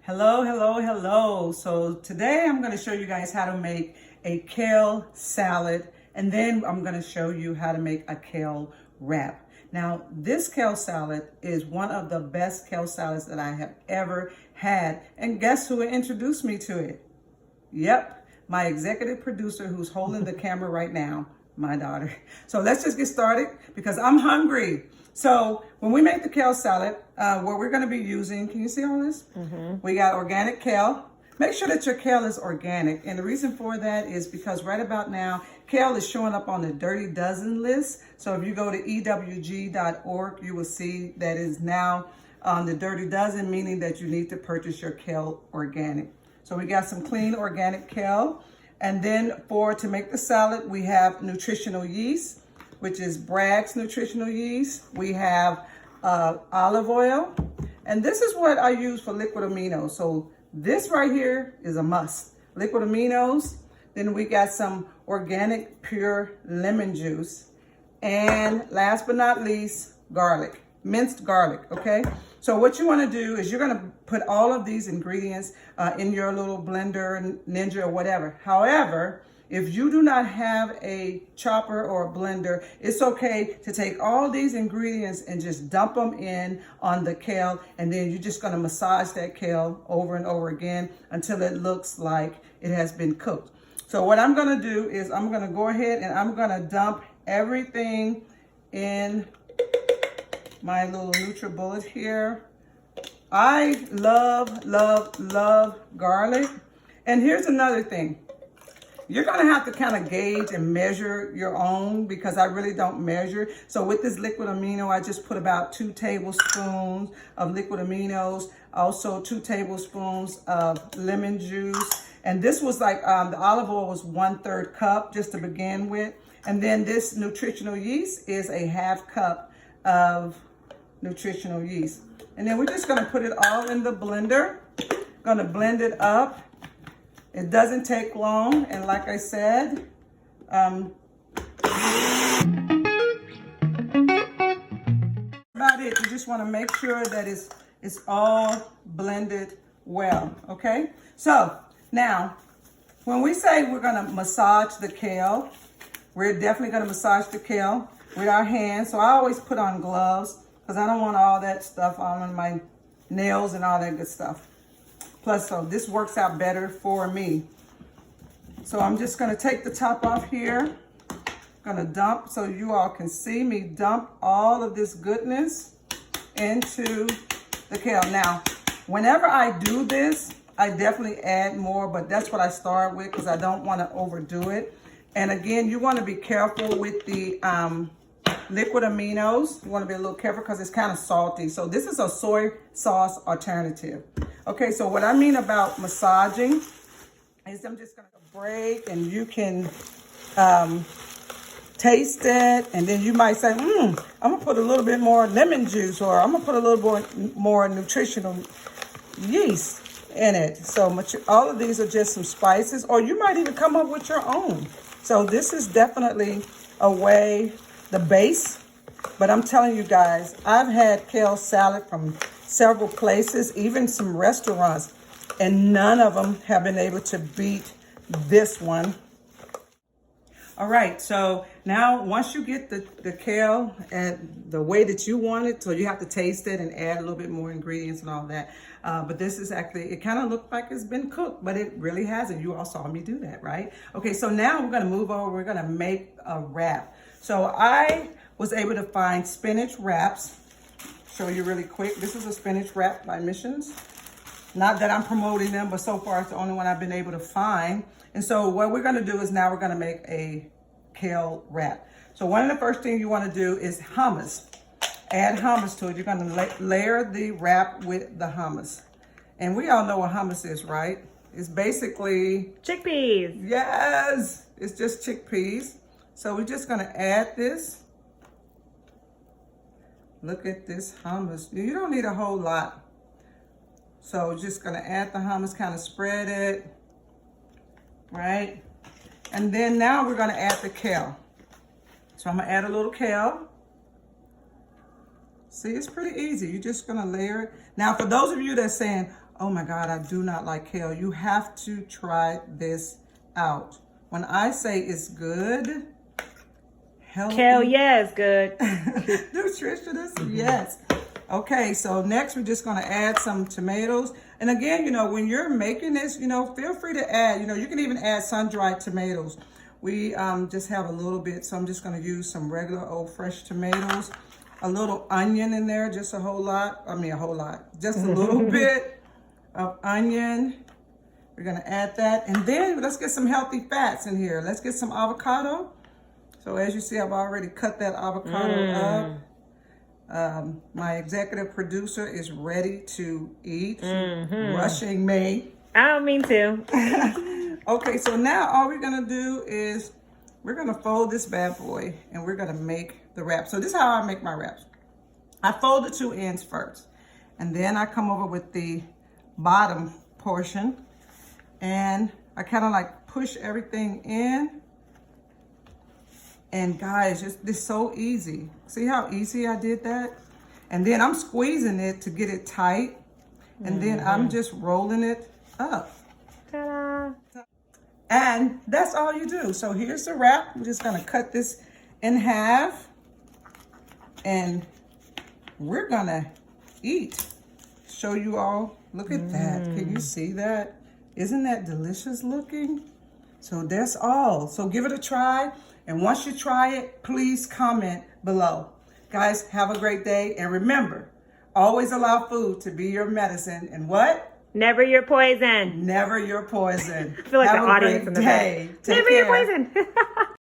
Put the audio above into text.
Hello, hello, hello. So today I'm going to show you guys how to make a kale salad, and then I'm going to show you how to make a kale wrap. Now, this kale salad is one of the best kale salads that I have ever had. And guess who introduced me to it? Yep, my executive producer who's holding the camera right now, my daughter. So let's just get started because I'm hungry. So when we make the kale salad, what we're gonna be using, can you see all this? We got organic kale. Make sure that your kale is organic. And the reason for that is because right about now, kale is showing up on the Dirty Dozen list. So if you go to ewg.org, you will see that is now on the Dirty Dozen, meaning that you need to purchase your kale organic. So we got some clean organic kale. And then to make the salad, we have nutritional yeast, which is Bragg's nutritional yeast. We have olive oil. And this is what I use for liquid aminos. So this right here is a must. Liquid aminos. Then we got some organic pure lemon juice. And last but not least, garlic, minced garlic, okay? So what you wanna do is you're gonna put all of these ingredients in your little blender, Ninja or whatever. However, if you do not have a chopper or a blender, it's okay to take all these ingredients and just dump them in on the kale, and then you're just gonna massage that kale over and over again until it looks like it has been cooked. So what I'm gonna do is I'm gonna go ahead and I'm gonna dump everything in my little NutriBullet here. I love, love, love garlic. And here's another thing. You're gonna have to kind of gauge and measure your own because I really don't measure. So with this liquid amino, I just put about 2 tablespoons of liquid aminos, also 2 tablespoons of lemon juice. And this was like, the olive oil was 1/3 cup just to begin with. And then this nutritional yeast is a 1/2 cup of nutritional yeast. And then we're just gonna put it all in the blender. Gonna blend it up. It doesn't take long, and like I said, about it. You just want to make sure that it's all blended well, okay? So now, when we say we're gonna massage the kale, we're definitely gonna massage the kale with our hands. So I always put on gloves because I don't want all that stuff on my nails and all that good stuff. Plus, so this works out better for me. So I'm just gonna take the top off here. Gonna dump so you all can see me dump all of this goodness into the kale. Now, whenever I do this, I definitely add more, but that's what I start with because I don't wanna overdo it. And again, you wanna be careful with the liquid aminos. You wanna be a little careful because it's kind of salty. So this is a soy sauce alternative. Okay, so what I mean about massaging is I'm just gonna break and you can taste it, and then you might say, I'm gonna put a little bit more lemon juice, or I'm gonna put a little bit more nutritional yeast in it. So much, all of these are just some spices, or you might even come up with your own. So this is definitely a way, the base, but I'm telling you guys, I've had kale salad from several places, even some restaurants, and none of them have been able to beat this one. All right, so now once you get the kale and the way that you want it, so you have to taste it and add a little bit more ingredients and all that. But this is actually, it kind of looked like it's been cooked, but it really hasn't. You all saw me do that, right? Okay, so now we're gonna move over, we're gonna make a wrap. So I was able to find spinach wraps. Show you really quick. This is a spinach wrap by Missions. Not that I'm promoting them, but so far it's the only one I've been able to find. And so what we're gonna do is now we're gonna make a kale wrap. So one of the first things you wanna do is hummus. Add hummus to it. You're gonna layer the wrap with the hummus. And we all know what hummus is, right? It's basically chickpeas. Yes, it's just chickpeas. So we're just gonna add this. Look at this hummus. You don't need a whole lot. So just gonna add the hummus, kind of spread it, right? And then now we're gonna add the kale. So I'm gonna add a little kale. See, it's pretty easy. You're just gonna layer it. Now, for those of you that's saying, Oh my God, I do not like kale. You have to try this out. When I say it's good, healthy. Kale, yes, good. Nutritious, yes. Okay, so next we're just gonna add some tomatoes. And again, you know, when you're making this, you know, feel free to add, you know, you can even add sun-dried tomatoes. We just have a little bit, so I'm just gonna use some regular old fresh tomatoes, a little onion in there, just a whole lot. I mean, a whole lot, just a little bit of onion. We're gonna add that. And then let's get some healthy fats in here. Let's get some avocado. So as you see, I've already cut that avocado up. My executive producer is ready to eat, rushing me. I don't mean to. Okay, so now all we're gonna do is we're gonna fold this bad boy and we're gonna make the wrap. So this is how I make my wraps. I fold the two ends first, and then I come over with the bottom portion and I kind of like push everything in. And guys, it's so easy. See how easy I did that? And then I'm squeezing it to get it tight. And then I'm just rolling it up. Ta-da. And that's all you do. So here's the wrap. I'm just gonna cut this in half. And we're gonna eat. Show you all. Look at that. Can you see that? Isn't that delicious looking? So that's all. So give it a try. And once you try it, please comment below. Guys, have a great day. And remember, always allow food to be your medicine. And what? Never your poison. Never your poison. I feel like have the a audience great in the day. back. Take Never care. your poison.